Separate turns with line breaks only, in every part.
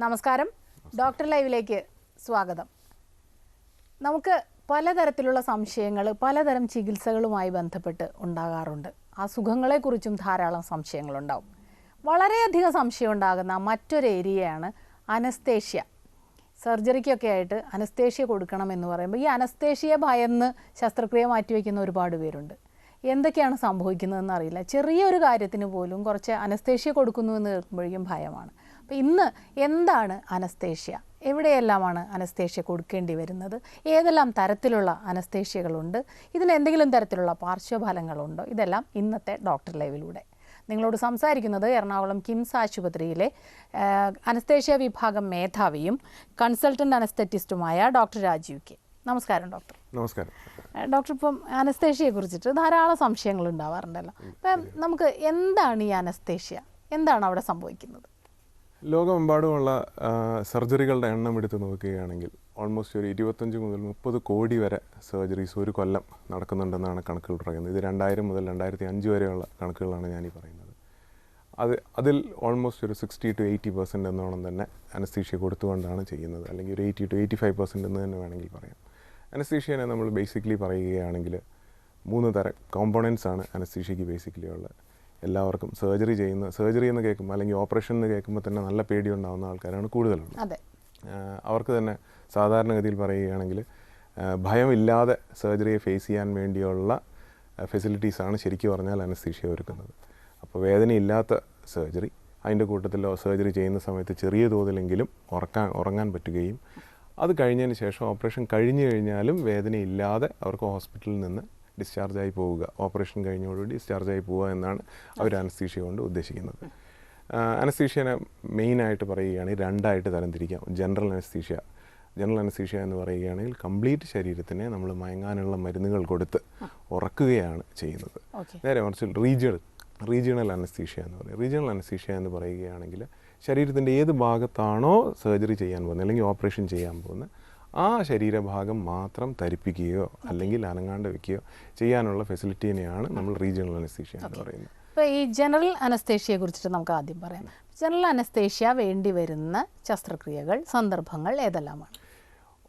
നമസ്കാരം. ഡോക്ടർ ലൈവിലേക്ക് സ്വാഗതം. നമുക്ക് പലതരത്തിലുള്ള സംശയങ്ങൾ പലതരം ചികിത്സകളുമായി ബന്ധപ്പെട്ട് ഉണ്ടാകാറുണ്ട്. ആ സുഖങ്ങളെക്കുറിച്ചും ധാരാളം സംശയങ്ങളുണ്ടാവും. വളരെയധികം സംശയം ഉണ്ടാകുന്ന മറ്റൊരു ഏരിയയാണ് അനസ്തേഷ്യ. സർജറിക്കൊക്കെ ആയിട്ട് അനസ്തേഷ്യ കൊടുക്കണമെന്ന് പറയുമ്പോൾ ഈ അനസ്തേഷ്യയെ ഭയന്ന് ശസ്ത്രക്രിയ മാറ്റിവെക്കുന്ന ഒരുപാട് പേരുണ്ട്. എന്തൊക്കെയാണ് സംഭവിക്കുന്നതെന്ന് അറിയില്ല. ചെറിയൊരു കാര്യത്തിന് പോലും കുറച്ച് അനസ്തേഷ്യ കൊടുക്കുന്നു എന്ന് കേൾക്കുമ്പോഴേക്കും ഭയമാണ്. അപ്പോൾ ഇന്ന് എന്താണ് അനസ്തേഷ്യ, എവിടെയെല്ലാമാണ് അനസ്തേഷ്യ കൊടുക്കേണ്ടി വരുന്നത്, ഏതെല്ലാം തരത്തിലുള്ള അനസ്തേഷ്യകളുണ്ട്, ഇതിന് എന്തെങ്കിലും തരത്തിലുള്ള പാർശ്വഫലങ്ങളുണ്ടോ, ഇതെല്ലാം ഇന്നത്തെ ഡോക്ടർ ലൈവിലൂടെ. നിങ്ങളോട് സംസാരിക്കുന്നത് എറണാകുളം കിംസ് ആശുപത്രിയിലെ അനസ്തേഷ്യ വിഭാഗം മേധാവിയും കൺസൾട്ടൻ്റ് അനസ്തെറ്റിസ്റ്റുമായ ഡോക്ടർ രാജീവ് കെ. നമസ്കാരം ഡോക്ടർ.
നമസ്കാരം
ഡോക്ടർ. ഇപ്പം അനസ്തേഷ്യയെ കുറിച്ചിട്ട് ധാരാളം സംശയങ്ങൾ ഉണ്ടാവാറുണ്ടല്ലോ. അപ്പം നമുക്ക് എന്താണ് ഈ അനസ്തേഷ്യ, എന്താണ് അവിടെ സംഭവിക്കുന്നത്?
ലോകമെമ്പാടുമുള്ള സർജറികളുടെ എണ്ണം എടുത്ത് നോക്കുകയാണെങ്കിൽ ഓൾമോസ്റ്റ് ഒരു 25 മുതൽ 30 കോടി വരെ സർജറീസ് ഒരു കൊല്ലം നടക്കുന്നുണ്ടെന്നാണ് കണക്കുകൾ പറയുന്നത്. ഇത് 2000 മുതൽ 2005 വരെയുള്ള കണക്കുകളാണ് ഞാനീ പറയുന്നത്. അതിൽ ഓൾമോസ്റ്റ് ഒരു 60 to 80% എന്നോണം തന്നെ അനസ്തീഷ്യ കൊടുത്തുകൊണ്ടാണ് ചെയ്യുന്നത്, അല്ലെങ്കിൽ ഒരു 80 to 85% എന്ന് തന്നെ വേണമെങ്കിൽ പറയാം. അനസ്തീഷ്യനെ നമ്മൾ ബേസിക്കലി പറയുകയാണെങ്കിൽ 3 തരം കോമ്പോണൻസ് ആണ് അനസ്തീഷ്യയ്ക്ക് ബേസിക്കലി ഉള്ളത്. എല്ലാവർക്കും സർജറി എന്ന് കേൾക്കുമ്പോൾ അല്ലെങ്കിൽ ഓപ്പറേഷൻ എന്ന് കേൾക്കുമ്പോൾ തന്നെ നല്ല പേടി ഉണ്ടാകുന്ന ആൾക്കാരാണ് കൂടുതലുള്ളത്. അവർക്ക് തന്നെ സാധാരണഗതിയിൽ പറയുകയാണെങ്കിൽ ഭയമില്ലാതെ സർജറിയെ ഫേസ് ചെയ്യാൻ വേണ്ടിയുള്ള ഫെസിലിറ്റീസാണ് ശരിക്കും പറഞ്ഞാൽ അനസ്തീഷ്യ ഒരുക്കുന്നത്. അപ്പോൾ വേദനയില്ലാത്ത സർജറി, അതിൻ്റെ കൂട്ടത്തിൽ സർജറി ചെയ്യുന്ന സമയത്ത് ചെറിയ തോതിലെങ്കിലും ഉറങ്ങാൻ പറ്റുകയും അത് കഴിഞ്ഞതിന് ശേഷം ഓപ്പറേഷൻ കഴിഞ്ഞു കഴിഞ്ഞാലും വേദനയില്ലാതെ അവർക്ക് ഹോസ്പിറ്റലിൽ നിന്ന് ഡിസ്ചാർജായി പോവുക, ഓപ്പറേഷൻ കഴിഞ്ഞോടുകൂടി ഡിസ്ചാർജായി പോവുക എന്നാണ് അവർ അനസ്തീഷ്യ കൊണ്ട് ഉദ്ദേശിക്കുന്നത്. അനസ്തീഷ്യനെ മെയിനായിട്ട് പറയുകയാണെങ്കിൽ 2 തരംതിരിക്കാം. ജനറൽ അനസ്തീഷ്യ എന്ന് പറയുകയാണെങ്കിൽ കംപ്ലീറ്റ് ശരീരത്തിനെ നമ്മൾ മയങ്ങാനുള്ള മരുന്നുകൾ കൊടുത്ത് ഉറക്കുകയാണ് ചെയ്യുന്നത്. നേരെ മറിച്ച് റീജിയണൽ അനസ്തീഷ്യ എന്ന് പറയും. റീജിയണൽ അനസ്തീഷ്യ എന്ന് പറയുകയാണെങ്കിൽ ശരീരത്തിൻ്റെ ഏത് ഭാഗത്താണോ സർജറി ചെയ്യാൻ പോകുന്നത് അല്ലെങ്കിൽ ഓപ്പറേഷൻ ചെയ്യാൻ പോകുന്നത് ആ ശരീരഭാഗം മാത്രം തരിപ്പിക്കുകയോ അല്ലെങ്കിൽ അനങ്ങാണ്ട് വയ്ക്കുകയോ ചെയ്യാനുള്ള ഫെസിലിറ്റീനെയാണ് നമ്മൾ റീജിയണൽ അനസ്തീഷ്യ എന്ന് പറയുന്നത്.
ഇപ്പോൾ ഈ ജനറൽ അനസ്തേഷ്യയെ കുറിച്ചിട്ട് നമുക്ക് ആദ്യം പറയാം. ജനറൽ അനസ്തേഷ്യ വേണ്ടി വരുന്ന ശസ്ത്രക്രിയകൾ, സന്ദർഭങ്ങൾ ഏതെല്ലാമാണ്?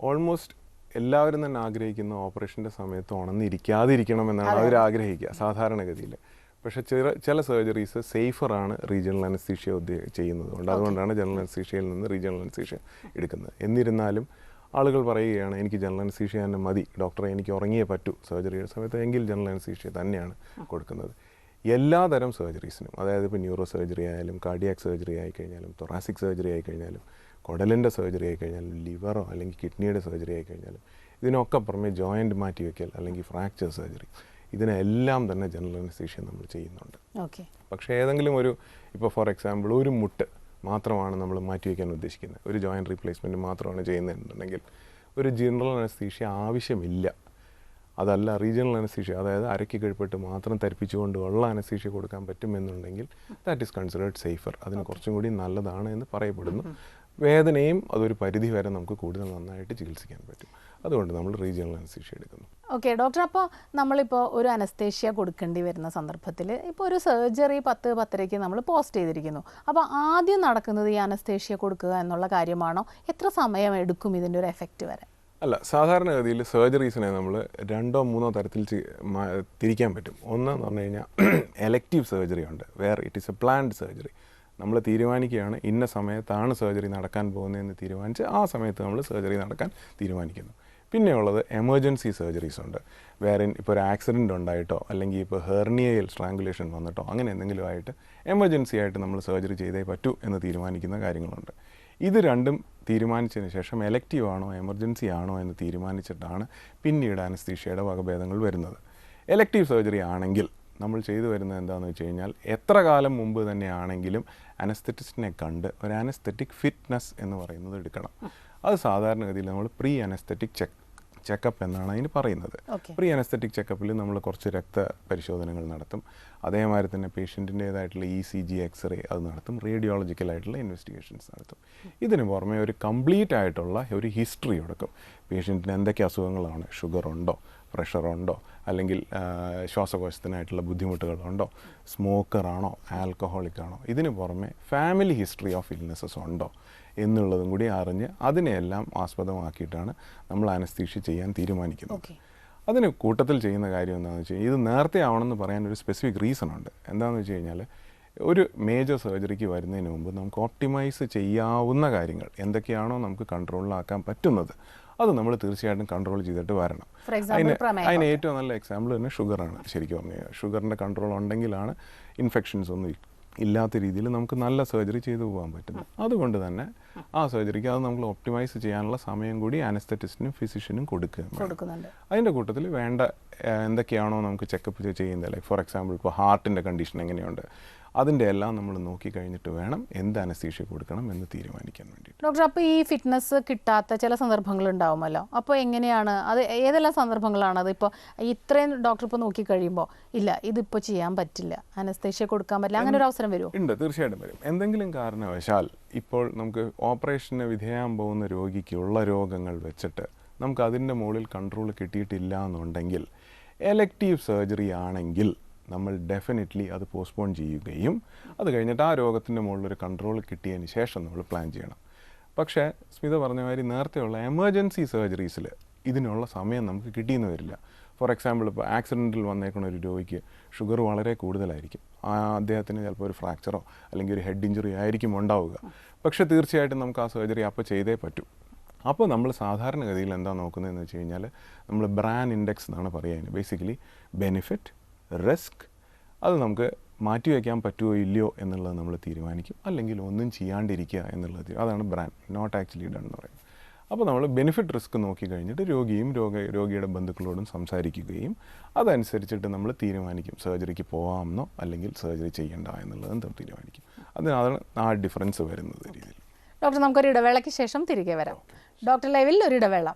ഓൾമോസ്റ്റ് എല്ലാവരും തന്നെ ആഗ്രഹിക്കുന്ന ഓപ്പറേഷൻ്റെ സമയത്ത് ഉണർന്നിരിക്കാതിരിക്കണമെന്നാണ് അവർ ആഗ്രഹിക്കുക സാധാരണഗതിയിൽ. പക്ഷേ ചില സർജറീസ് സേഫറാണ് റീജിയണൽ അനസ്തീഷ്യ ചെയ്യുന്നത് കൊണ്ട്, അതുകൊണ്ടാണ് ജനറൽ അനസ്തീഷ്യയിൽ നിന്ന് റീജിയണൽ അനസ്തീഷ്യ എടുക്കുന്നത്. എന്നിരുന്നാലും ആളുകൾ പറയുകയാണ് എനിക്ക് ജനറൽ അനസ്തീഷ്യ തന്നെ മതി ഡോക്ടറെ, എനിക്ക് ഉറങ്ങിയേ പറ്റൂ സർജറിയുടെ സമയത്ത്, എങ്കിൽ ജനറൽ അനസ്തീഷ്യ തന്നെയാണ് കൊടുക്കുന്നത്. എല്ലാ തരം സർജറീസിനും, അതായത് ഇപ്പോൾ ന്യൂറോ സർജറി ആയാലും കാർഡിയാക് സർജറി ആയിക്കഴിഞ്ഞാലും തൊറാസിക് സർജറി ആയിക്കഴിഞ്ഞാലും കുടലിൻ്റെ സർജറി ആയിക്കഴിഞ്ഞാലും ലിവറോ അല്ലെങ്കിൽ കിഡ്നിയുടെ സർജറി ആയിക്കഴിഞ്ഞാലും ഇതിനൊക്കെ പുറമെ ജോയിൻറ്റ് മാറ്റിവെക്കൽ അല്ലെങ്കിൽ ഫ്രാക്ചർ സർജറി, ഇതിനെല്ലാം തന്നെ ജനറൽ അനസ്തീഷ്യ നമ്മൾ ചെയ്യുന്നുണ്ട്. പക്ഷേ ഏതെങ്കിലും ഇപ്പോൾ ഫോർ എക്സാമ്പിൾ ഒരു മുട്ട് മാത്രമാണ് നമ്മൾ മാറ്റിവെക്കാൻ ഉദ്ദേശിക്കുന്നത്, ഒരു ജോയിൻറ്റ് റീപ്ലേസ്മെൻറ്റ് മാത്രമാണ് ചെയ്യുന്നതെന്നുണ്ടെങ്കിൽ ഒരു ജനറൽ അനസ്തീഷ്യ ആവശ്യമില്ല. അതല്ല റീജിയണൽ അനസ്തീഷ്യ, അതായത് അരയ്ക്ക് കീഴ്പ്പെട്ട് മാത്രം തരിപ്പിച്ചുകൊണ്ടുള്ള അനസ്തീഷ്യ കൊടുക്കാൻ പറ്റുമെന്നുണ്ടെങ്കിൽ ദാറ്റ് ഈസ് കൺസിഡേർഡ് സേഫർ. അതിന് കുറച്ചും കൂടി നല്ലതാണ് എന്ന് പറയപ്പെടുന്നു. വേദനയും അതൊരു പരിധി വരെ നമുക്ക് കൂടുതൽ നന്നായിട്ട് ചികിത്സിക്കാൻ പറ്റും. അതുകൊണ്ട് നമ്മൾ റീജിയണൽ അനസ്തീഷ്യ എടുക്കുന്നു.
Okay doctor. അപ്പോൾ നമ്മളിപ്പോൾ ഒരു അനസ്തേഷ്യ കൊടുക്കേണ്ടി വരുന്ന സന്ദർഭത്തിൽ ഇപ്പോൾ ഒരു സർജറി 10-10:30 നമ്മൾ പോസ്റ്റ് ചെയ്തിരിക്കുന്നു. അപ്പോൾ ആദ്യം നടക്കുന്നത് ഈ അനസ്തേഷ്യ കൊടുക്കുക എന്നുള്ള കാര്യമാണോ? എത്ര സമയം എടുക്കും ഇതിൻ്റെ ഒരു എഫക്റ്റ് വരെ?
അല്ല, സാധാരണഗതിയിൽ സർജറീസിനെ നമ്മൾ 2-3 തരത്തിൽ തിരിക്കാൻ പറ്റും. ഒന്ന് എന്ന് പറഞ്ഞു കഴിഞ്ഞാൽ എലക്റ്റീവ് സർജറി ഉണ്ട്, where it is a planned surgery. നമ്മൾ തീരുമാനിക്കുകയാണ് ഇന്ന സമയത്താണ് സർജറി നടക്കാൻ പോകുന്നതെന്ന് തീരുമാനിച്ച് ആ സമയത്ത് നമ്മൾ സർജറി നടക്കാൻ തീരുമാനിക്കുന്നു. പിന്നെയുള്ളത് എമർജൻസി സർജറീസ് ഉണ്ട്, വേറെ ഇപ്പോൾ ഒരു ആക്സിഡൻറ്റ് ഉണ്ടായിട്ടോ അല്ലെങ്കിൽ ഇപ്പോൾ ഹെർണിയയിൽ സ്ട്രാങ്കുലേഷൻ വന്നിട്ടോ അങ്ങനെ എന്തെങ്കിലും ആയിട്ട് എമർജൻസി ആയിട്ട് നമ്മൾ സർജറി ചെയ്തേ പറ്റൂ എന്ന് തീരുമാനിക്കുന്ന കാര്യങ്ങളുണ്ട്. ഇത് രണ്ടും തീരുമാനിച്ചതിന് ശേഷം എലക്റ്റീവ് ആണോ എമർജൻസി ആണോ എന്ന് തീരുമാനിച്ചിട്ടാണ് പിന്നീട് അനസ്തീഷ്യയുടെ വകഭേദങ്ങൾ വരുന്നത്. എലക്റ്റീവ് സർജറി ആണെങ്കിൽ നമ്മൾ ചെയ്തു വരുന്നത് എന്താണെന്ന് വെച്ച് കഴിഞ്ഞാൽ എത്ര കാലം മുമ്പ് തന്നെയാണെങ്കിലും അനസ്തെറ്റിസ്റ്റിനെ കണ്ട് ഒരു അനസ്തെറ്റിക് ഫിറ്റ്നസ് എന്ന് പറയുന്നത് എടുക്കണം. അത് സാധാരണഗതിയിൽ നമ്മൾ പ്രീ അനസ്തെറ്റിക് ചെക്കപ്പ് എന്നാണ് അതിന് പറയുന്നത്. പ്രീ അനസ്തെറ്റിക് ചെക്കപ്പിൽ നമ്മൾ കുറച്ച് രക്തപരിശോധനകൾ നടത്തും, അതേമാതിരി തന്നെ പേഷ്യൻറ്റിൻ്റേതായിട്ടുള്ള ECG, എക്സ്റേ അത് നടത്തും, റേഡിയോളജിക്കലായിട്ടുള്ള ഇൻവെസ്റ്റിഗേഷൻസ് നടത്തും. ഇതിന് പുറമെ ഒരു കംപ്ലീറ്റ് ആയിട്ടുള്ള ഒരു ഹിസ്റ്ററി കൊടുക്കും. പേഷ്യൻറ്റിന് എന്തൊക്കെ അസുഖങ്ങളാണ്, ഷുഗറുണ്ടോ, പ്രഷറുണ്ടോ, അല്ലെങ്കിൽ ശ്വാസകോശത്തിനായിട്ടുള്ള ബുദ്ധിമുട്ടുകളുണ്ടോ, സ്മോക്കറാണോ, ആൽക്കഹോളിക് ആണോ, ഇതിന് പുറമെ ഫാമിലി ഹിസ്റ്ററി ഓഫ് ഇൽനെസ്സസ് ഉണ്ടോ, എന്നുള്ളതും കൂടി അറിഞ്ഞ് അതിനെയെല്ലാം ആസ്പദമാക്കിയിട്ടാണ് നമ്മൾ അനസ്തീഷ്യ ചെയ്യാൻ തീരുമാനിക്കുന്നത്. അതിന് കൂട്ടത്തിൽ ചെയ്യുന്ന കാര്യം എന്താണെന്ന് വെച്ച് കഴിഞ്ഞാൽ ഇത് നേരത്തെ ആവണമെന്ന് പറയാൻ ഒരു സ്പെസിഫിക് റീസൺ ഉണ്ട്. എന്താണെന്ന് വെച്ച് കഴിഞ്ഞാൽ ഒരു മേജർ സർജറിക്ക് വരുന്നതിന് മുമ്പ് നമുക്ക് ഓപ്റ്റിമൈസ് ചെയ്യാവുന്ന കാര്യങ്ങൾ എന്തൊക്കെയാണോ നമുക്ക് കൺട്രോളിലാക്കാൻ പറ്റുന്നത് അത് നമ്മൾ തീർച്ചയായിട്ടും കൺട്രോൾ ചെയ്തിട്ട് വരണം. അതിന് ഏറ്റവും നല്ല എക്സാമ്പിൾ തന്നെ ഷുഗറാണ്. ശരിക്കും പറഞ്ഞു കഴിഞ്ഞാൽ ഷുഗറിൻ്റെ കൺട്രോൾ ഉണ്ടെങ്കിലാണ് ഇൻഫെക്ഷൻസ് ഒന്നും ഇല്ലാത്ത രീതിയിൽ നമുക്ക് നല്ല സർജറി ചെയ്തു പോകാൻ പറ്റുന്നത്. അതുകൊണ്ട് തന്നെ ആ സർജറിക്ക് അത് നമ്മൾ ഒപ്റ്റിമൈസ് ചെയ്യാനുള്ള സമയം കൂടി അനസ്തെറ്റിസ്റ്റിനും ഫിസിഷ്യനും കൊടുക്കുന്നുണ്ട്. അതിൻ്റെ കൂട്ടത്തിൽ വേണ്ട എന്തൊക്കെയാണോ നമുക്ക് ചെക്കപ്പ് ചെയ്യുന്നത്, ലൈക്ക് ഫോർ എക്സാമ്പിൾ ഇപ്പോൾ ഹാർട്ടിൻ്റെ കണ്ടീഷൻ എങ്ങനെയുണ്ട് അതിൻ്റെ എല്ലാം നമ്മൾ നോക്കി കഴിഞ്ഞിട്ട് വേണം എന്ത് അനസ്തീഷ്യ കൊടുക്കണം എന്ന് തീരുമാനിക്കാൻ വേണ്ടി.
ഡോക്ടർ, അപ്പോൾ ഈ ഫിറ്റ്നസ് കിട്ടാത്ത ചില സന്ദർഭങ്ങൾ ഉണ്ടാവുമല്ലോ, അപ്പോൾ എങ്ങനെയാണ് അത്, ഏതെല്ലാം സന്ദർഭങ്ങളാണ് അത്? ഇപ്പോൾ ഇത്രയും ഡോക്ടർ ഇപ്പോൾ നോക്കിക്കഴിയുമ്പോൾ ഇല്ല ഇതിപ്പോൾ ചെയ്യാൻ പറ്റില്ല, അനസ്തീഷ്യ കൊടുക്കാൻ പറ്റില്ല, അങ്ങനെ ഒരു അവസരം വരുമോ?
ഉണ്ട്, തീർച്ചയായിട്ടും വരും. എന്തെങ്കിലും കാരണവശാൽ ഇപ്പോൾ നമുക്ക് ഓപ്പറേഷന് വിധേയം പോകുന്ന രോഗിക്കുള്ള രോഗങ്ങൾ വെച്ചിട്ട് നമുക്ക് അതിൻ്റെ മുകളിൽ കൺട്രോൾ കിട്ടിയിട്ടില്ല എന്നുണ്ടെങ്കിൽ എലക്റ്റീവ് സർജറി ആണെങ്കിൽ നമ്മൾ ഡെഫിനറ്റ്ലി അത് പോസ്റ്റ്പോൺ ചെയ്യുകയും അത് കഴിഞ്ഞിട്ട് ആ രോഗത്തിൻ്റെ മുകളിലൊരു കൺട്രോൾ കിട്ടിയതിന് ശേഷം നമ്മൾ പ്ലാൻ ചെയ്യണം. പക്ഷേ സ്മിത പറഞ്ഞ മാതിരി നേരത്തെയുള്ള എമർജൻസി സർജറീസിൽ ഇതിനുള്ള സമയം നമുക്ക് കിട്ടിയെന്ന് വരില്ല. ഫോർ എക്സാമ്പിൾ ഇപ്പോൾ ആക്സിഡൻറ്റിൽ വന്നേക്കുന്ന ഒരു രോഗിക്ക് ഷുഗർ വളരെ കൂടുതലായിരിക്കും, അദ്ദേഹത്തിന് ചിലപ്പോൾ ഒരു ഫ്രാക്ചറോ അല്ലെങ്കിൽ ഒരു ഹെഡ് ഇഞ്ചുറി ആയിരിക്കും ഉണ്ടാവുക. പക്ഷേ തീർച്ചയായിട്ടും നമുക്ക് ആ സർജറി അപ്പോൾ ചെയ്തേ പറ്റൂ. അപ്പോൾ നമ്മൾ സാധാരണഗതിയിൽ എന്താ നോക്കുന്നതെന്ന് വെച്ച് കഴിഞ്ഞാൽ നമ്മൾ ബ്രാൻ ഇൻഡെക്സ് എന്നാണ് പറയുന്നത്. ബേസിക്കലി ബെനിഫിറ്റ്, റിസ്ക്, അത് നമുക്ക് മാറ്റിവെക്കാൻ പറ്റുമോ ഇല്ലയോ എന്നുള്ളത് നമ്മൾ തീരുമാനിക്കും. അല്ലെങ്കിൽ ഒന്നും ചെയ്യാണ്ടിരിക്കുക എന്നുള്ളത്, അതാണ് ബ്രാൻ നോട്ട് ആക്ച്വലി ഡൺ എന്ന് പറയുന്നത്. അപ്പോൾ നമ്മൾ ബെനിഫിറ്റ് റിസ്ക് നോക്കി കഴിഞ്ഞിട്ട് രോഗിയുടെ ബന്ധുക്കളോടും സംസാരിക്കുകയും അതനുസരിച്ചിട്ട് നമ്മൾ തീരുമാനിക്കും സർജറിക്ക് പോകാമെന്നോ അല്ലെങ്കിൽ സർജറി ചെയ്യേണ്ട എന്നുള്ളത് നമ്മൾ തീരുമാനിക്കും. അതാണ് ആ ഡിഫറൻസ് വരുന്നത് രീതിയിൽ.
ഡോക്ടർ, നമുക്കൊരു ഇടവേളയ്ക്ക് ശേഷം തിരികെ വരാം. ഡോക്ടർ ലൈവിൽ ഒരു ഇടവേള.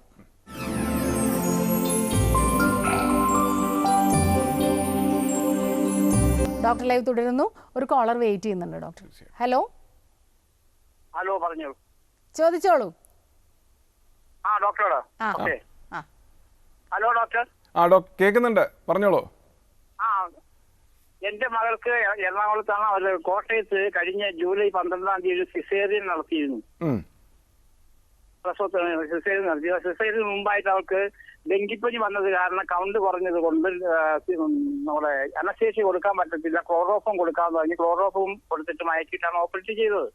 ഡോക്ടർ ലൈവ് തുടരുന്നു. ഒരു കോളർ വെയിറ്റ് ചെയ്യുന്നുണ്ട് ഡോക്ടർ. ഹലോ
ഹലോ പറഞ്ഞോളൂ.
ചോദിച്ചോളൂ.
ഡോക്ടറോട്. Hello doctor.
ഡോക്ടർ കേൾക്കുന്നുണ്ട്, പറഞ്ഞോളൂ.
എന്റെ മകൾക്ക് എറണാകുളത്താണ്, അവർ കോട്ടയത്ത് കഴിഞ്ഞ ജൂലൈ 12-ാം തീയതി സിസേറിയൻ നടത്തിയിരുന്നു. പ്രസവത്തിന് സിസേറിയൻ നടത്തി. സിസേറിയന് മുമ്പായിട്ട് അവൾക്ക് ഡെങ്കിപ്പനി വന്നത് കാരണം കൗണ്ട് കുറഞ്ഞത് കൊണ്ട് നമ്മുടെ അനസ്തേഷ്യ കൊടുക്കാൻ പറ്റത്തില്ല, ക്ലോറോഫോം കൊടുക്കാമെന്ന് പറഞ്ഞ് ക്ലോറോഫോം കൊടുത്തിട്ട് മയക്കിയിട്ടാണ് ഓപ്പറേറ്റ് ചെയ്തത്.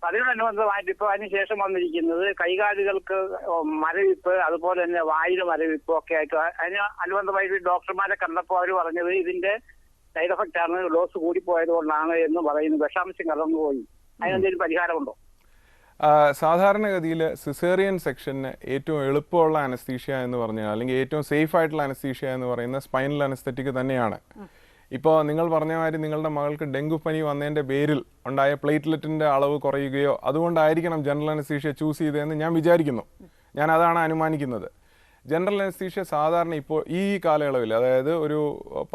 അതിനോടനുബന്ധമായിട്ട് ഇപ്പോൾ അതിനുശേഷം വന്നിരിക്കുന്നത് കൈകാലുകൾക്ക് മരവിപ്പ്, അതുപോലെ തന്നെ വായിലെ മരവിപ്പും ഒക്കെ ആയിട്ട് അതിന് അനുബന്ധമായിട്ട് ഡോക്ടർമാരെ കണ്ടപ്പോൾ അവർ പറഞ്ഞത് ഇതിന്റെ സൈഡ് എഫക്റ്റ് ആണ്, ഡോസ് കൂടിപ്പോയത് കൊണ്ടാണ് എന്ന് പറയുന്നു. വിഷാംശം കലർന്നുപോയി. അതിനെന്തെങ്കിലും പരിഹാരമുണ്ടോ?
സാധാരണഗതിയിൽ സിസേറിയൻ സെക്ഷന് ഏറ്റവും എളുപ്പമുള്ള അനസ്തീഷ്യ എന്ന് പറഞ്ഞാൽ അല്ലെങ്കിൽ ഏറ്റവും സേഫ് ആയിട്ടുള്ള അനസ്തീഷ്യ എന്ന് പറയുന്ന സ്പൈനൽ അനസ്തെറ്റിക് തന്നെയാണ്. ഇപ്പോൾ നിങ്ങൾ പറഞ്ഞ മാതിരി നിങ്ങളുടെ മകൾക്ക് ഡെങ്കുപ്പനി വന്നതിൻ്റെ പേരിൽ ഉണ്ടായ പ്ലേറ്റ്ലെറ്റിൻ്റെ അളവ് കുറയുകയോ അതുകൊണ്ടായിരിക്കണം ജനറൽ അനസ്തീഷ്യ ചൂസ് ചെയ്തതെന്ന് ഞാൻ വിചാരിക്കുന്നു. ഞാൻ അതാണ് അനുമാനിക്കുന്നത്. ജനറൽ അനസ്തീഷ്യ സാധാരണ ഇപ്പോൾ ഈ കാലയളവിൽ, അതായത് ഒരു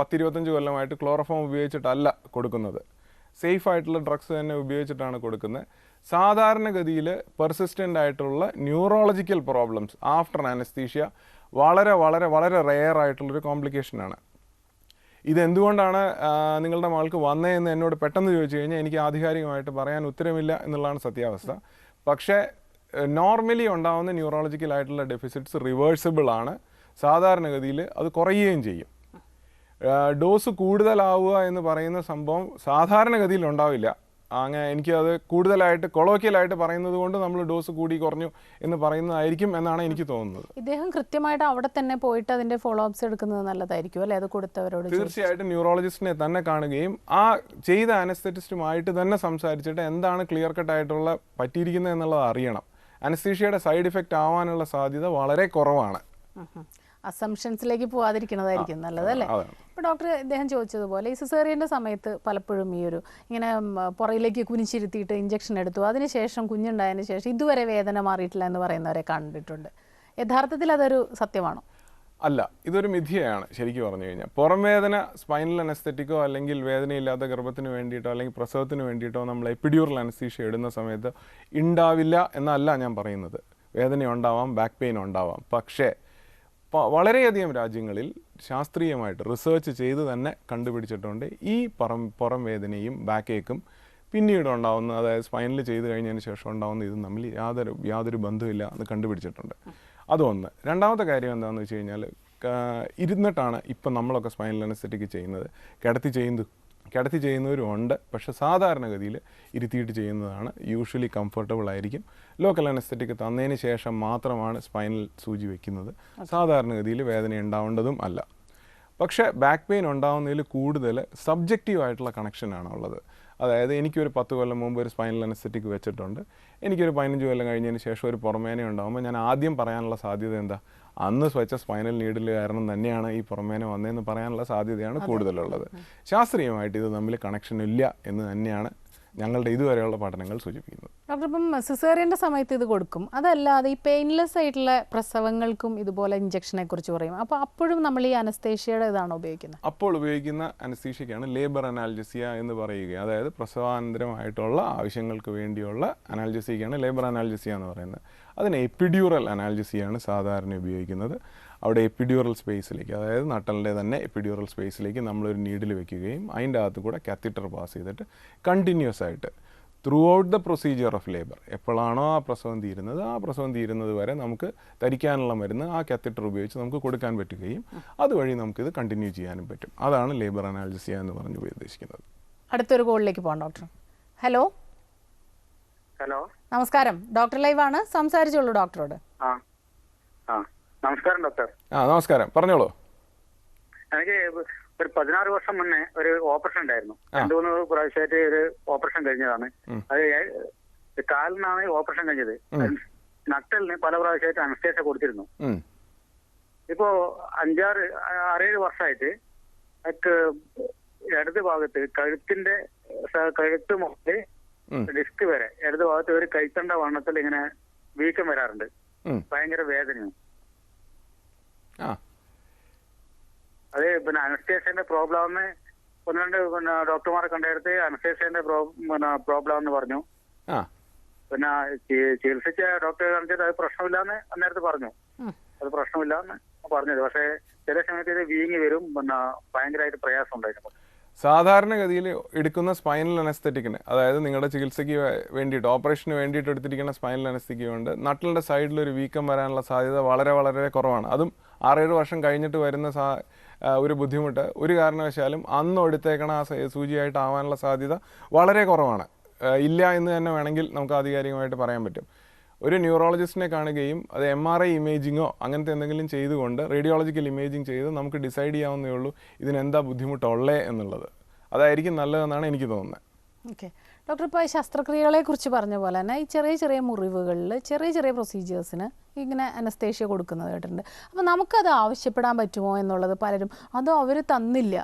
10-25 കൊല്ലമായിട്ട് ക്ലോറോഫോം ഉപയോഗിച്ചിട്ടല്ല കൊടുക്കുന്നത്, സേഫ് ആയിട്ടുള്ള ഡ്രഗ്സ് തന്നെ ഉപയോഗിച്ചിട്ടാണ് കൊടുക്കുന്നത്. സാധാരണഗതിയിൽ പെർസിസ്റ്റൻ്റ് ആയിട്ടുള്ള ന്യൂറോളജിക്കൽ പ്രോബ്ലംസ് ആഫ്റ്റർ അനസ്തീഷ്യ വളരെ വളരെ വളരെ റെയർ ആയിട്ടുള്ളൊരു കോംപ്ലിക്കേഷനാണ്. ഇതെന്തുകൊണ്ടാണ് നിങ്ങളുടെ മകൾക്ക് വന്നതെന്ന് എന്നോട് പെട്ടെന്ന് ചോദിച്ചു കഴിഞ്ഞാൽ എനിക്ക് ആധികാരികമായിട്ട് പറയാൻ ഉത്തരമില്ല എന്നുള്ളതാണ് സത്യാവസ്ഥ. പക്ഷേ നോർമലി ഉണ്ടാകുന്ന ന്യൂറോളജിക്കലായിട്ടുള്ള ഡെഫിസിറ്റ്സ് റിവേഴ്സിബിൾ ആണ്. സാധാരണഗതിയിൽ അത് കുറയുകയും ചെയ്യും. ഡോസ് കൂടുതലാവുക എന്ന് പറയുന്ന സംഭവം സാധാരണഗതിയിൽ ഉണ്ടാവില്ല. അങ്ങനെ എനിക്കത് കൂടുതലായിട്ട് കൊളോക്കിയലായിട്ട് പറയുന്നത് കൊണ്ട് നമ്മൾ ഡോസ് കൂടി കുറഞ്ഞു എന്ന് പറയുന്നതായിരിക്കും എന്നാണ് എനിക്ക് തോന്നുന്നത്.
ഇദ്ദേഹം കൃത്യമായിട്ട് അവിടെ തന്നെ പോയിട്ട് അതിന്റെ ഫോളോ അപ്സ് എടുക്കുന്നത് നല്ലതായിരിക്കും അല്ലേ? അത് കൊടുത്തവരോട്
തീർച്ചയായിട്ടും ന്യൂറോളജിസ്റ്റിനെ തന്നെ കാണുകയും ആ ചെയ്ത അനസ്തെറ്റിസ്റ്റുമായിട്ട് തന്നെ സംസാരിച്ചിട്ട് എന്താണ് ക്ലിയർ കട്ട് ആയിട്ടുള്ള പറ്റിയിരിക്കുന്നത് എന്നുള്ളത് അറിയണം. അനസ്തീഷ്യയുടെ സൈഡ് ഇഫക്റ്റ് ആവാനുള്ള സാധ്യത വളരെ കുറവാണ്.
അസംഷൻസിലേക്ക് പോവാതിരിക്കുന്നതായിരിക്കും നല്ലത് അല്ലേ? ഇപ്പോൾ ഡോക്ടർ ഇദ്ദേഹം ചോദിച്ചതുപോലെ ഈ സിസേറിയൻ്റെ സമയത്ത് പലപ്പോഴും ഈ ഒരു ഇങ്ങനെ പുറയിലേക്ക് കുനിച്ചിരുത്തിയിട്ട് ഇഞ്ചക്ഷൻ എടുത്തു, അതിനുശേഷം കുഞ്ഞുണ്ടായതിന് ശേഷം ഇതുവരെ വേദന മാറിയിട്ടില്ല എന്ന് പറയുന്നവരെ കണ്ടിട്ടുണ്ട്. യഥാർത്ഥത്തിൽ അതൊരു സത്യമാണോ?
അല്ല, ഇതൊരു മിഥ്യയാണ്. ശരിക്കും പറഞ്ഞു കഴിഞ്ഞാൽ പുറം വേദന സ്പൈനൽ അനസ്തെറ്റിക്കോ അല്ലെങ്കിൽ വേദനയില്ലാത്ത ഗർഭത്തിന് വേണ്ടിയിട്ടോ അല്ലെങ്കിൽ പ്രസവത്തിന് വേണ്ടിയിട്ടോ നമ്മൾ എപ്പിഡ്യൂറൽ അനസ്തീഷ്യ ഇടുന്ന സമയത്ത് ഉണ്ടാവില്ല എന്നല്ല ഞാൻ പറയുന്നത്. വേദന ഉണ്ടാവാം, ബാക്ക് പെയിൻ ഉണ്ടാവാം. പക്ഷേ വളരെയധികം രാജ്യങ്ങളിൽ ശാസ്ത്രീയമായിട്ട് റിസർച്ച് ചെയ്ത് തന്നെ കണ്ടുപിടിച്ചിട്ടുണ്ട് ഈ പുറം വേദനയും ബാക്ക് ഏക്കും പിന്നീട് ഉണ്ടാകുന്ന, അതായത് സ്പൈനിൽ ചെയ്ത് കഴിഞ്ഞതിന് ശേഷം ഉണ്ടാകുന്ന ഇതും തമ്മിൽ യാതൊരു ബന്ധമില്ല എന്ന് കണ്ടുപിടിച്ചിട്ടുണ്ട്. അതൊന്ന്. രണ്ടാമത്തെ കാര്യം എന്താണെന്ന് വെച്ച് കഴിഞ്ഞാൽ, ഇരുന്നിട്ടാണ് ഇപ്പം നമ്മളൊക്കെ സ്പൈനൽ അനസ്തെറ്റിക് ചെയ്യുന്നത്. കിടത്തി ചെയ്യുന്നവരും ഉണ്ട്, പക്ഷെ സാധാരണഗതിയിൽ ഇരുത്തിയിട്ട് ചെയ്യുന്നതാണ് യൂഷ്വലി കംഫർട്ടബിൾ ആയിരിക്കും. ലോക്കൽ അനസ്തെറ്റിക് തന്നതിന് ശേഷം മാത്രമാണ് സ്പൈനൽ സൂചി വയ്ക്കുന്നത്. സാധാരണഗതിയിൽ വേദന ഉണ്ടാവേണ്ടതും അല്ല. പക്ഷേ ബാക്ക് പെയിൻ ഉണ്ടാകുന്നതിൽ കൂടുതൽ സബ്ജക്റ്റീവായിട്ടുള്ള കണക്ഷനാണ് ഉള്ളത്. അതായത് എനിക്കൊരു 10 കൊല്ലം മുമ്പ് ഒരു സ്പൈനൽ അനസ്തെറ്റിക് വെച്ചിട്ടുണ്ട്, എനിക്കൊരു 15 കൊല്ലം കഴിഞ്ഞതിന് ശേഷം ഒരു പുറമേന ഉണ്ടാകുമ്പോൾ ഞാൻ ആദ്യം പറയാനുള്ള സാധ്യത എന്താ, അന്ന് വെച്ച സ്പൈനൽ നീഡിൽ കാരണം തന്നെയാണ് ഈ പുറമേന വന്നതെന്ന് പറയാനുള്ള സാധ്യതയാണ് കൂടുതലുള്ളത്. ശാസ്ത്രീയമായിട്ട് ഇത് തമ്മിൽ കണക്ഷൻ ഇല്ല എന്ന് തന്നെയാണ് ഞങ്ങളുടെ ഇതുവരെയുള്ള പഠനങ്ങൾ സൂചിപ്പിക്കുന്നത്.
ഡോക്ടർ, ഇപ്പം സിസേറിയൻ്റെ സമയത്ത് ഇത് കൊടുക്കും, അതല്ലാതെ ഈ പെയിൻലെസ് ആയിട്ടുള്ള പ്രസവങ്ങൾക്കും ഇതുപോലെ ഇഞ്ചക്ഷനെ കുറിച്ച് പറയും. അപ്പോൾ അപ്പോഴും നമ്മൾ ഈ അനസ്തേഷ്യയുടെ ഇതാണോ ഉപയോഗിക്കുന്നത്?
അപ്പോൾ ഉപയോഗിക്കുന്ന അനസ്തീഷ്യക്കാണ് ലേബർ അനാൽജസിയ എന്ന് പറയുക. അതായത് പ്രസവാനന്തരമായിട്ടുള്ള ആവശ്യങ്ങൾക്ക് വേണ്ടിയുള്ള അനാൽജസിയാണ് ലേബർ അനാൽജസിയ എന്ന് പറയുന്നത്. അതിന് എപ്പിഡ്യൂറൽ അനാൽജസിയാണ് സാധാരണ ഉപയോഗിക്കുന്നത്. അവിടെ എപ്പിഡ്യൂറൽ സ്പേസിലേക്ക്, അതായത് നട്ടലിൻ്റെ തന്നെ എപ്പിഡ്യൂറൽ സ്പേസിലേക്ക് നമ്മളൊരു നീഡിൽ വെക്കുകയും അതിൻ്റെ അകത്ത് കൂടെ കാത്തറ്റർ പാസ് ചെയ്തിട്ട് കണ്ടിന്യൂസ് ആയിട്ട് through out the procedure of labour, എപ്പോഴാണോ ആ പ്രസവം തീരുന്നത് വരെ നമുക്ക് ധരിക്കാനുള്ള മരുന്ന് ആ കാത്തറ്റർ ഉപയോഗിച്ച് നമുക്ക് കൊടുക്കാൻ പറ്റുകയും അതുവഴി നമുക്കിത് കണ്ടിന്യൂ ചെയ്യാനും പറ്റും. അതാണ് ലേബർ അനാൽജസിയ എന്ന് പറഞ്ഞ് ഉദ്ദേശിക്കുന്നത്.
അടുത്തൊരു കോളിലേക്ക് പോകാം ഡോക്ടർ. ഹലോ നമസ്കാരം, ഡോക്ടർ ലൈവാണ്, സംസാരിച്ചോളൂ ഡോക്ടറോട്.
നമസ്കാരം ഡോക്ടർ.
നമസ്കാരം, പറഞ്ഞോളൂ.
എനിക്ക് ഒരു 16 വർഷം മുന്നേ ഒരു ഓപ്പറേഷൻ ഉണ്ടായിരുന്നു. 2-3 പ്രാവശ്യമായിട്ട് ഒരു ഓപ്പറേഷൻ കഴിഞ്ഞതാണ്. അത് കാലിനാണ് ഓപ്പറേഷൻ കഴിഞ്ഞത്. നട്ടലിന് പല പ്രാവശ്യമായിട്ട് അനസ്തേഷ്യ കൊടുത്തിരുന്നു. ഇപ്പോ 5-6-7 വർഷമായിട്ട് ഇടത് ഭാഗത്ത് കഴുത്ത് മുതൽ ഡിസ്ക് വരെ ഇടത് ഭാഗത്ത് ഒരു കൈത്തണ്ട വണ്ണത്തിൽ ഇങ്ങനെ വീക്കം വരാറുണ്ട്. ഭയങ്കര വേദനയും. അത് പിന്നെ അനസ്തേഷ്യന്റെ പ്രോബ്ലം എന്ന് 1-2 ഡോക്ടർമാരെ കണ്ടെടുത്ത് അനസ്തേഷ്യന്റെ പ്രോബ്ലം എന്ന് പറഞ്ഞു. പിന്നെ ചികിത്സിച്ച ഡോക്ടറെ കാണിച്ചിട്ട് അത് പ്രശ്നമില്ലാന്ന് അന്നേരത്ത് പറഞ്ഞു. അത് പ്രശ്നമില്ലാന്ന് പറഞ്ഞത്. പക്ഷെ ചില സമയത്ത് ഇത് വീങ്ങി വരും, പിന്നെ ഭയങ്കരമായിട്ട് പ്രയാസം ഉണ്ടായിരുന്നു.
സാധാരണഗതിയിൽ എടുക്കുന്ന സ്പൈനൽ അനസ്തെറ്റിക്കിന്, അതായത് നിങ്ങളുടെ ചികിത്സയ്ക്ക് വേണ്ടിയിട്ട് ഓപ്പറേഷന് വേണ്ടിയിട്ട് എടുത്തിരിക്കുന്ന സ്പൈനൽ അനസ്തെറ്റിക് കൊണ്ട് നട്ടലിൻ്റെ സൈഡിലൊരു വീക്കം വരാനുള്ള സാധ്യത വളരെ വളരെ കുറവാണ്. അതും 6-7 വർഷം കഴിഞ്ഞിട്ട് വരുന്ന ഒരു ബുദ്ധിമുട്ട് ഒരു കാരണവശാലും അന്ന് എടുത്തേക്കണ ആ സൂചിയായിട്ട് ആവാനുള്ള സാധ്യത വളരെ കുറവാണ്. ഇല്ല എന്ന് തന്നെ വേണമെങ്കിൽ നമുക്ക് ആധികാരികമായിട്ട് പറയാൻ പറ്റും. ഒരു ന്യൂറോളജിസ്റ്റിനെ കാണുകയും അത് MRI ഇമേജിങ്ങോ അങ്ങനത്തെ എന്തെങ്കിലും ചെയ്തുകൊണ്ട് റേഡിയോളജിക്കൽ ഇമേജിങ് ചെയ്ത് നമുക്ക് ഡിസൈഡ് ചെയ്യാവുന്നേ ഉള്ളൂ ഇതിനെന്താ ബുദ്ധിമുട്ടുള്ളേ എന്നുള്ളത്. അതായിരിക്കും നല്ലതെന്നാണ് എനിക്ക് തോന്നുന്നത്.
ഓക്കെ ഡോക്ടർ, ഇപ്പോൾ ശസ്ത്രക്രിയകളെ കുറിച്ച് പറഞ്ഞ പോലെ തന്നെ ഈ ചെറിയ ചെറിയ മുറിവുകളിൽ ചെറിയ പ്രൊസീജിയേഴ്സിന് ഇങ്ങനെ അനസ്തേഷ്യ കൊടുക്കുന്നത് കേട്ടിട്ടുണ്ട്. അപ്പോൾ നമുക്കത് ആവശ്യപ്പെടാൻ പറ്റുമോ എന്നുള്ളത് പലരും, അതോ അവർ തന്നില്ല,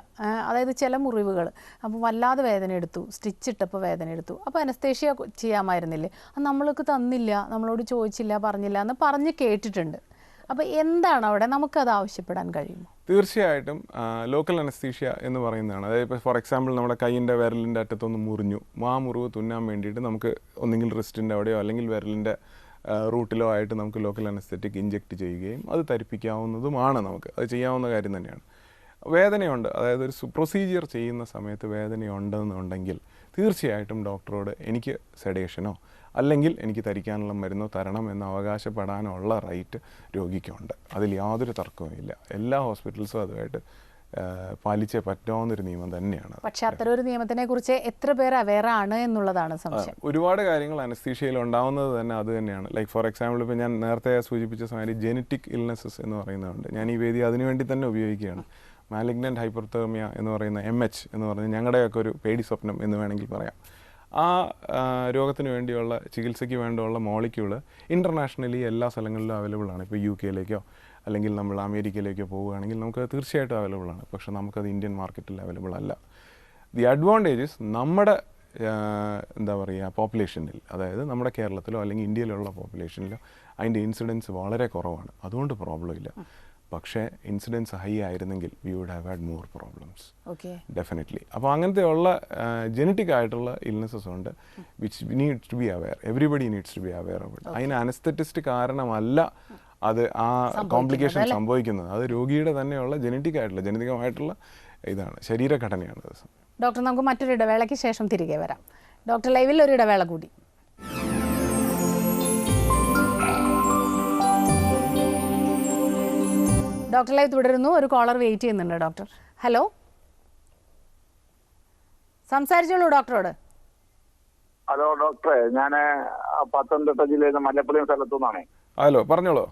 അതായത് ചില മുറിവുകൾ അപ്പോൾ വല്ലാതെ വേദന എടുത്തു, സ്റ്റിച്ച് ഇട്ടപ്പോൾ വേദന എടുത്തു, അപ്പോൾ അനസ്തേഷ്യ ചെയ്യാമായിരുന്നില്ലേ, അത് നമ്മൾക്ക് തന്നില്ല, നമ്മളോട് ചോദിച്ചില്ല, പറഞ്ഞില്ല എന്ന് പറഞ്ഞ് കേട്ടിട്ടുണ്ട്. അപ്പോൾ എന്താണ് അവിടെ, നമുക്കത് ആവശ്യപ്പെടാൻ കഴിയുമോ?
തീർച്ചയായിട്ടും ലോക്കൽ അനസ്തീഷ്യ എന്ന് പറയുന്നതാണ്. അതായത് ഇപ്പോൾ ഫോർ എക്സാമ്പിൾ നമ്മുടെ കൈയിൻ്റെ വിരലിൻ്റെ അറ്റത്തൊന്ന് മുറിഞ്ഞു, ആ മുറിവ് തുന്നാൻ വേണ്ടിയിട്ട് നമുക്ക് ഒന്നെങ്കിൽ റിസ്റ്റിൻ്റെ അവിടെയോ അല്ലെങ്കിൽ വിരലിൻ്റെ റൂട്ടിലോ ആയിട്ട് നമുക്ക് ലോക്കൽ അനസ്തെറ്റിക് ഇഞ്ചെക്റ്റ് ചെയ്യുകയും അത് തരിപ്പിക്കാവുന്നതുമാണ്. നമുക്ക് അത് ചെയ്യാവുന്ന കാര്യം തന്നെയാണ്. വേദനയുണ്ട്, അതായത് ഒരു പ്രൊസീജിയർ ചെയ്യുന്ന സമയത്ത് വേദനയുണ്ടെന്നുണ്ടെങ്കിൽ തീർച്ചയായിട്ടും ഡോക്ടറോട് എനിക്ക് സെഡേഷനോ അല്ലെങ്കിൽ എനിക്ക് തരിക്കാനുള്ള മരുന്നോ തരണം എന്ന് അവകാശപ്പെടാനുള്ള റൈറ്റ് രോഗിക്കുണ്ട്. അതിൽ യാതൊരു തർക്കവുമില്ല. എല്ലാ ഹോസ്പിറ്റൽസും അതുമായിട്ട് പാലിച്ചേ പറ്റാവുന്നൊരു നിയമം തന്നെയാണ്.
പക്ഷെ അത്തരൊരു നിയമത്തിനെ കുറിച്ച് എത്ര പേർ അവെയറാണ് എന്നുള്ളതാണ് സംശയം.
ഒരുപാട് കാര്യങ്ങൾ അനസ്തീഷ്യയിൽ ഉണ്ടാവുന്നത് തന്നെ അത് തന്നെയാണ്. ലൈക്ക് ഫോർ എക്സാമ്പിൾ ഇപ്പോൾ ഞാൻ നേരത്തെ സൂചിപ്പിച്ച സമയത്ത് ജെനറ്റിക് ഇൽനെസ്സസ് എന്ന് പറയുന്നതുണ്ട്. ഞാൻ ഈ വേദി അതിനുവേണ്ടി തന്നെ ഉപയോഗിക്കുകയാണ്. മാലിഗ്നൻ്റ് ഹൈപ്പർതേർമിയ എന്ന് പറയുന്ന MH എന്ന് പറഞ്ഞാൽ ഞങ്ങളുടെയൊക്കെ ഒരു പേടി സ്വപ്നം എന്ന് വേണമെങ്കിൽ പറയാം. ആ രോഗത്തിന് വേണ്ടിയുള്ള ചികിത്സയ്ക്ക് വേണ്ടിയുള്ള മോളിക്യൂള് ഇൻ്റർനാഷണലി എല്ലാ സ്ഥലങ്ങളിലും അവൈലബിൾ ആണ്. ഇപ്പോൾ UK യിലേക്കോ അല്ലെങ്കിൽ നമ്മൾ അമേരിക്കയിലേക്കോ പോവുകയാണെങ്കിൽ നമുക്ക് തീർച്ചയായിട്ടും അവൈലബിൾ ആണ്. പക്ഷേ നമുക്കത് ഇന്ത്യൻ മാർക്കറ്റിൽ അവൈലബിൾ അല്ല. ദി അഡ്വാൻറ്റേജസ് നമ്മുടെ എന്താ പറയുക പോപ്പുലേഷനിൽ, അതായത് നമ്മുടെ കേരളത്തിലോ അല്ലെങ്കിൽ ഇന്ത്യയിലുള്ള പോപ്പുലേഷനിലോ അതിൻ്റെ ഇൻസിഡൻസ് വളരെ കുറവാണ്. അതുകൊണ്ട് പ്രോബ്ലം ഇല്ല. പക്ഷേ ഇൻസിഡൻസ് ഹൈ ആയിരുന്നെങ്കിൽ we would have had more problems definitely. അപ്പോൾ അങ്ങനത്തെയുള്ള ജനറ്റിക് ആയിട്ടുള്ള ഇൽനെസ്സസ് ഉണ്ട് which needs to be aware. Everybody needs to be aware of it. അതിന് അനസ്തെറ്റിസ്റ്റ് കാരണമല്ല അത് ആ കോംപ്ലിക്കേഷൻ സംഭവിക്കുന്നത്. അത് രോഗിയുടെ തന്നെയുള്ള ജനിതകമായിട്ടുള്ള ഇതാണ്, ശരീരഘടനയാണ്.
ഡോക്ടർ, നമുക്ക് മറ്റൊരു ഇടവേളയ്ക്ക് ശേഷം തിരികെ വരാം. ഡോക്ടർ ലൈവിൽ ഒരു ഇടവേള കൂടി. ഡോക്ടർ ലൈവ് തുടരുന്നു. ഒരു കോളർ വെയിറ്റ് ചെയ്യുന്നുണ്ട് ഡോക്ടർ. ഹലോ, സംസാരിച്ചോളൂ ഡോക്ടറോട്.
ഹലോ ഡോക്ടറെ, ഞാൻ പത്തനംതിട്ട ജില്ലയിൽ നിന്ന് മല്ലപ്പള്ളി സ്ഥലത്തു നിന്നാണ്.
ഹലോ, പറഞ്ഞോളൂ.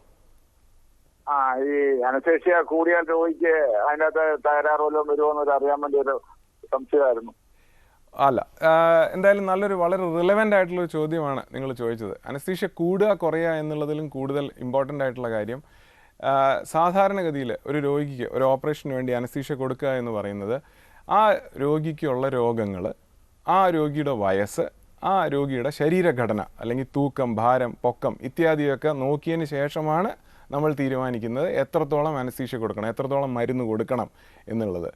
ഈ അനസ്തേഷ്യ കൂടിയാൽ രോഗിക്ക് അതിനകത്ത് തകരാറ് വല്ലതും വരുമോ എന്നൊരു അറിയാൻ വേണ്ടി ഒരു സംശയമായിരുന്നു.
അല്ല, എന്തായാലും വളരെ റിലവൻ്റ് ആയിട്ടുള്ളൊരു ചോദ്യമാണ് നിങ്ങൾ ചോദിച്ചത്. അനസ്തീഷ്യ കൂടുക കുറയുക എന്നുള്ളതിലും കൂടുതൽ ഇമ്പോർട്ടൻ്റ് ആയിട്ടുള്ള കാര്യം, സാധാരണഗതിയിൽ ഒരു രോഗിക്ക് ഒരു ഓപ്പറേഷന് വേണ്ടി അനസ്തീഷ്യ കൊടുക്കുക എന്ന് പറയുന്നത് ആ രോഗിക്കുള്ള രോഗങ്ങൾ, ആ രോഗിയുടെ വയസ്സ്, ആ രോഗിയുടെ ശരീരഘടന അല്ലെങ്കിൽ തൂക്കം, ഭാരം, പൊക്കം ഇത്യാദിയൊക്കെ നോക്കിയതിന് ശേഷമാണ് നമ്മൾ തീരുമാനിക്കുന്നത് എത്രത്തോളം അനസ്തീഷ്യ കൊടുക്കണം, എത്രത്തോളം മരുന്ന് കൊടുക്കണം എന്നുള്ളത്.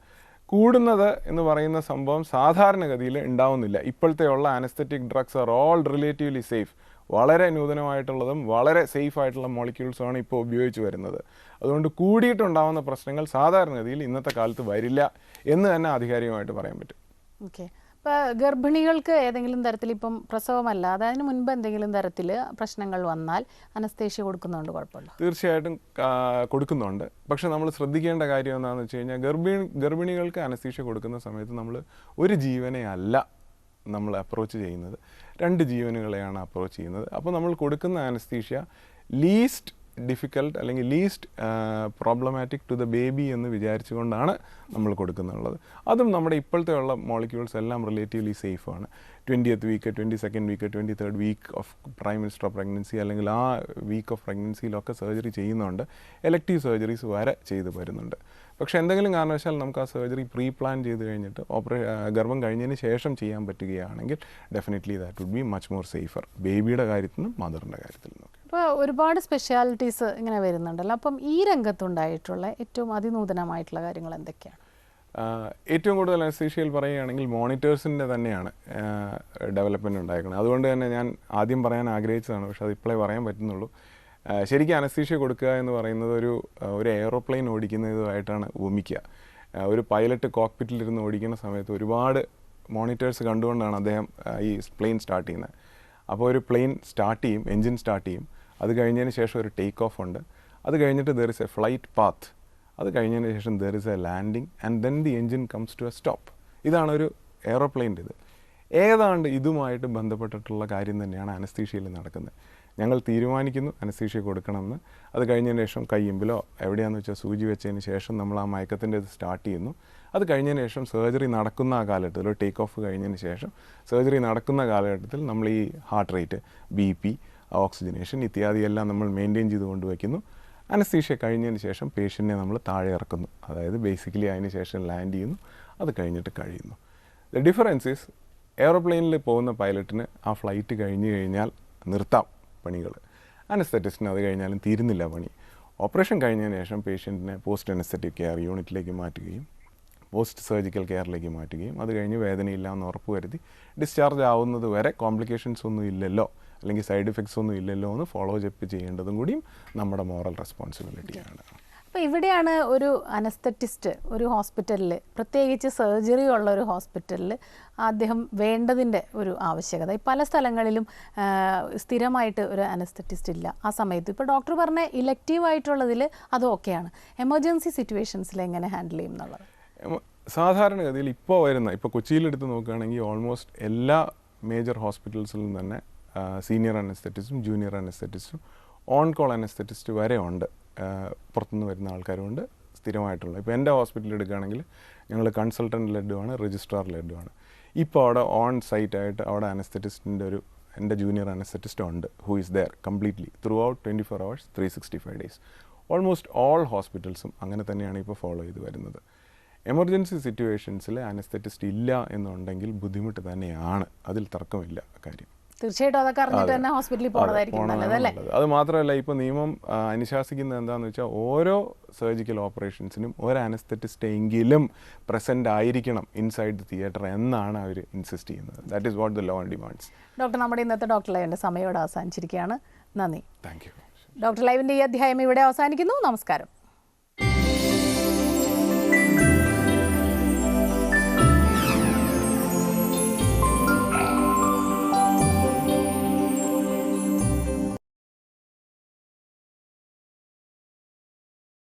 കൂടുന്നത് എന്ന് പറയുന്ന സംഭവം സാധാരണഗതിയിൽ ഉണ്ടാവുന്നില്ല. ഇപ്പോഴത്തെയുള്ള anaesthetic drugs are all relatively safe. വളരെ നൂതനമായിട്ടുള്ളതും വളരെ സേഫ് ആയിട്ടുള്ള മോളിക്യൂൾസുമാണ് ഇപ്പോൾ ഉപയോഗിച്ച് വരുന്നത്. അതുകൊണ്ട് കൂടിയിട്ടുണ്ടാകുന്ന പ്രശ്നങ്ങൾ സാധാരണഗതിയിൽ ഇന്നത്തെ കാലത്ത് വരില്ല എന്ന് തന്നെ ആധികാരികമായിട്ട് പറയാൻ പറ്റും.
ഓക്കെ. ഇപ്പോൾ ഗർഭിണികൾക്ക് ഏതെങ്കിലും തരത്തിൽ, ഇപ്പം പ്രസവമല്ലാതെ അതിന് മുൻപ് എന്തെങ്കിലും തരത്തിൽ പ്രശ്നങ്ങൾ വന്നാൽ അനസ്തേഷ്യ കൊടുക്കുന്നുണ്ട്, കുഴപ്പമില്ല?
തീർച്ചയായിട്ടും കൊടുക്കുന്നുണ്ട്. പക്ഷെ നമ്മൾ ശ്രദ്ധിക്കേണ്ട കാര്യം എന്താണെന്ന് വെച്ച് കഴിഞ്ഞാൽ ഗർഭിണികൾക്ക് അനസ്തീഷ്യ കൊടുക്കുന്ന സമയത്ത് നമ്മൾ ഒരു ജീവനെ അല്ല നമ്മൾ അപ്രോച്ച് ചെയ്യുന്നത്, 2 ജീവനുകളെയാണ് അപ്രോച്ച് ചെയ്യുന്നത്. അപ്പോൾ നമ്മൾ കൊടുക്കുന്ന അനസ്തീഷ്യ ലീസ്റ്റ് ഡിഫിക്കൽട്ട് അല്ലെങ്കിൽ least problematic to the baby എന്ന് വിചാരിച്ചുകൊണ്ടാണ് നമ്മൾ കൊടുക്കുന്നുള്ളത്. അതും നമ്മുടെ ഇപ്പോഴത്തെ ഉള്ള മോളിക്യൂൾസ് എല്ലാം റിലേറ്റീവ്ലി സേഫാണ്. 20th week, 22nd week, 23rd week of prime minister of pregnancy അല്ലെങ്കിൽ ആ വീക്ക് ഓഫ് പ്രഗ്നൻസിയിലൊക്കെ സർജറി ചെയ്യുന്നുണ്ട്. എലക്റ്റീവ് സർജറീസ് വരെ ചെയ്ത് വരുന്നുണ്ട്. പക്ഷേ എന്തെങ്കിലും കാരണവശാൽ നമുക്ക് ആ സർജറി പ്രീ പ്ലാൻ ചെയ്ത് കഴിഞ്ഞിട്ട് ഗർഭം കഴിഞ്ഞതിന് ശേഷം ചെയ്യാൻ പറ്റുകയാണെങ്കിൽ definitely that would be much more safer, ബേബിയുടെ കാര്യത്തിൽ നിന്നും മദറിൻ്റെ കാര്യത്തിൽ നിന്നും.
ഇപ്പോൾ ഒരുപാട് സ്പെഷ്യാലിറ്റീസ് ഇങ്ങനെ വരുന്നുണ്ടല്ലോ. അപ്പം ഈ രംഗത്തുണ്ടായിട്ടുള്ള ഏറ്റവും അതിനൂതനമായിട്ടുള്ള കാര്യങ്ങൾ എന്തൊക്കെയാണ്?
ഏറ്റവും കൂടുതൽ അനസ്തീഷ്യയിൽ പറയുകയാണെങ്കിൽ മോണിറ്റേഴ്സിൻ്റെ തന്നെയാണ് ഡെവലപ്മെൻറ്റ് ഉണ്ടായിരിക്കുന്നത്. അതുകൊണ്ട് തന്നെ ഞാൻ ആദ്യം പറയാൻ ആഗ്രഹിച്ചതാണ്, പക്ഷേ അത് ഇപ്പോഴേ പറയാൻ പറ്റുന്നുള്ളൂ. ശരിക്കും അനസ്തീഷ്യ കൊടുക്കുക എന്ന് പറയുന്നത് ഒരു എയറോപ്ലെയിൻ ഓടിക്കുന്നതുമായിട്ടാണ് ഉപമിക്കുക. ഒരു പൈലറ്റ് കോക്പിറ്റിലിരുന്ന് ഓടിക്കുന്ന സമയത്ത് ഒരുപാട് മോണിറ്റേഴ്സ് കണ്ടുകൊണ്ടാണ് അദ്ദേഹം ഈ പ്ലെയിൻ സ്റ്റാർട്ട് ചെയ്യുന്നത്. അപ്പോൾ ഒരു പ്ലെയിൻ സ്റ്റാർട്ട് ചെയ്യും, എൻജിൻ സ്റ്റാർട്ട് ചെയ്യും, അത് കഴിഞ്ഞതിന് ശേഷം ഒരു ടേക്ക് ഓഫ് ഉണ്ട്, അത് കഴിഞ്ഞിട്ട് there is a flight path, അത് കഴിഞ്ഞതിന് ശേഷം there is a landing and then the engine comes to a stop. ഇതാണ് ഒരു എയറോപ്ലെയിൻ്റെ ഇത്. ഏതാണ്ട് ഇതുമായിട്ട് ബന്ധപ്പെട്ടിട്ടുള്ള കാര്യം തന്നെയാണ് അനസ്തീഷ്യയിൽ നടക്കുന്നത്. ഞങ്ങൾ തീരുമാനിക്കുന്നു അനസ്തീഷ്യ കൊടുക്കണമെന്ന്, അത് കഴിഞ്ഞതിന് ശേഷം കയ്യുമ്പിലോ എവിടെയാണെന്ന് വെച്ചാൽ സൂചി വെച്ചതിന് ശേഷം നമ്മൾ ആ മയക്കത്തിൻ്റെ ഇത് സ്റ്റാർട്ട് ചെയ്യുന്നു. അത് കഴിഞ്ഞതിന് ശേഷം സർജറി നടക്കുന്ന ആ കാലഘട്ടത്തിൽ, ഒരു ടേക്ക് ഓഫ് കഴിഞ്ഞതിന് ശേഷം സർജറി നടക്കുന്ന കാലഘട്ടത്തിൽ നമ്മൾ ഈ ഹാർട്ട് റേറ്റ്, BP, ഓക്സിജനേഷൻ ഇത്യാദിയെല്ലാം നമ്മൾ മെയിൻറ്റെയിൻ ചെയ്ത് കൊണ്ടുവയ്ക്കുന്നു. അനസ്തീഷ്യ കഴിഞ്ഞതിന് ശേഷം പേഷ്യൻറ്റിനെ നമ്മൾ താഴെ ഇറക്കുന്നു, അതായത് ബേസിക്കലി അതിന് ശേഷം ലാൻഡ് ചെയ്യുന്നു, അത് കഴിഞ്ഞിട്ട് കഴിയുന്നു. ദ ഡിഫറൻസ് ഈസ് എയറോപ്ലെയിനിൽ പോകുന്ന പൈലറ്റിന് ആ ഫ്ലൈറ്റ് കഴിഞ്ഞ് കഴിഞ്ഞാൽ നിർത്താം പണികൾ, അനസ്തെറ്റിസ്റ്റിന് അത് കഴിഞ്ഞാലും തീരുന്നില്ല പണി. ഓപ്പറേഷൻ കഴിഞ്ഞതിന് ശേഷം പേഷ്യൻറ്റിനെ പോസ്റ്റ് അനസ്തെറ്റിക് കെയർ യൂണിറ്റിലേക്ക് മാറ്റുകയും പോസ്റ്റ് സർജിക്കൽ കെയറിലേക്ക് മാറ്റുകയും അത് കഴിഞ്ഞ് വേദനയില്ല എന്ന് ഉറപ്പുവരുത്തി ഡിസ്ചാർജ് ആവുന്നത് വരെ കോംപ്ലിക്കേഷൻസ് ഒന്നും ഇല്ലല്ലോ അല്ലെങ്കിൽ സൈഡ് എഫക്ട്സ് ഒന്നും ഇല്ലല്ലോ എന്ന് ഫോളോ അപ്പ് ചെയ്യേണ്ടതും കൂടിയും നമ്മുടെ മോറൽ റെസ്പോൺസിബിലിറ്റിയാണ്.
അപ്പോൾ ഇവിടെയാണ് ഒരു അനസ്തെറ്റിസ്റ്റ് ഒരു ഹോസ്പിറ്റലിൽ, പ്രത്യേകിച്ച് സർജറി ഉള്ള ഒരു ഹോസ്പിറ്റലിൽ അദ്ദേഹം വേണ്ടതിൻ്റെ ഒരു ആവശ്യകത. പല സ്ഥലങ്ങളിലും സ്ഥിരമായിട്ട് ഒരു അനസ്തെറ്റിസ്റ്റ് ഇല്ല. ആ സമയത്ത് ഇപ്പോൾ ഡോക്ടർ പറഞ്ഞ ഇലക്റ്റീവായിട്ടുള്ളതിൽ അത് ഓക്കെയാണ്. എമർജൻസി സിറ്റുവേഷൻസിൽ എങ്ങനെ ഹാൻഡിൽ ചെയ്യും എന്നുള്ളത്?
സാധാരണഗതിയിൽ ഇപ്പോൾ കൊച്ചിയിലെടുത്ത് നോക്കുകയാണെങ്കിൽ ഓൾമോസ്റ്റ് എല്ലാ മേജർ ഹോസ്പിറ്റൽസിലും തന്നെ സീനിയർ അനസ്തെറ്റിസ്റ്റും ജൂനിയർ അനസ്തെറ്റിസ്റ്റും ഓൺ കോൾ അനസ്തെറ്റിസ്റ്റ് വരെ ഉണ്ട്. പുറത്തുനിന്ന് വരുന്ന ആൾക്കാരുമുണ്ട്, സ്ഥിരമായിട്ടുള്ള. ഇപ്പോൾ എൻ്റെ ഹോസ്പിറ്റലിൽ എടുക്കുകയാണെങ്കിൽ ഞങ്ങൾ കൺസൾട്ടൻറ്റ് ലെഡുമാണ്, രജിസ്ട്രാർ ലെഡുമാണ്. ഇപ്പോൾ അവിടെ ഓൺ സൈറ്റായിട്ട് അവിടെ അനസ്തെറ്റിസ്റ്റിൻ്റെ എൻ്റെ ജൂനിയർ അനസ്തെറ്റിസ്റ്റ് ഉണ്ട്, who is there completely throughout 24 hours 365 days. Almost all ഹോസ്പിറ്റൽസും അങ്ങനെ തന്നെയാണ് ഇപ്പോൾ ഫോളോ ചെയ്ത് വരുന്നത്. എമർജൻസി സിറ്റുവേഷൻസിൽ അനസ്തെറ്റിസ്റ്റ് ഇല്ല എന്നുണ്ടെങ്കിൽ ബുദ്ധിമുട്ട് തന്നെയാണ്, അതിൽ തർക്കമില്ല കാര്യം.
തീർച്ചയായിട്ടും അതൊക്കെ അറിഞ്ഞിട്ട് തന്നെ ഹോസ്പിറ്റലിൽ പോകണതായിരിക്കും നല്ലതല്ലേ?
അത് മാത്രമല്ല, ഇപ്പോൾ നിയമം അനുശാസിക്കുന്നത് എന്താണെന്ന് വെച്ചാൽ ഓരോ സർജിക്കൽ ഓപ്പറേഷൻസിനും ഒരു അനസ്തെറ്റിസ്റ്റ് എങ്കിലും പ്രസൻറ്റ് ആയിരിക്കണം ഇൻസൈഡ് ദി തിയേറ്റർ എന്നാണ് അവർ ഇൻസിസ്റ്റ് ചെയ്യുന്നത്. That is what the law demands.
Doctor, നമ്മുടെ ഇന്നത്തെ ഡോക്ടർ ലൈവിൻ്റെ സമയം ഇവിടെ അവസാനിച്ചിരിക്കുകയാണ്. നന്ദി.
Thank you.
ഡോക്ടർ ലൈവിൻ്റെ ഈ അധ്യായം ഇവിടെ അവസാനിക്കുന്നു. നമസ്കാരം.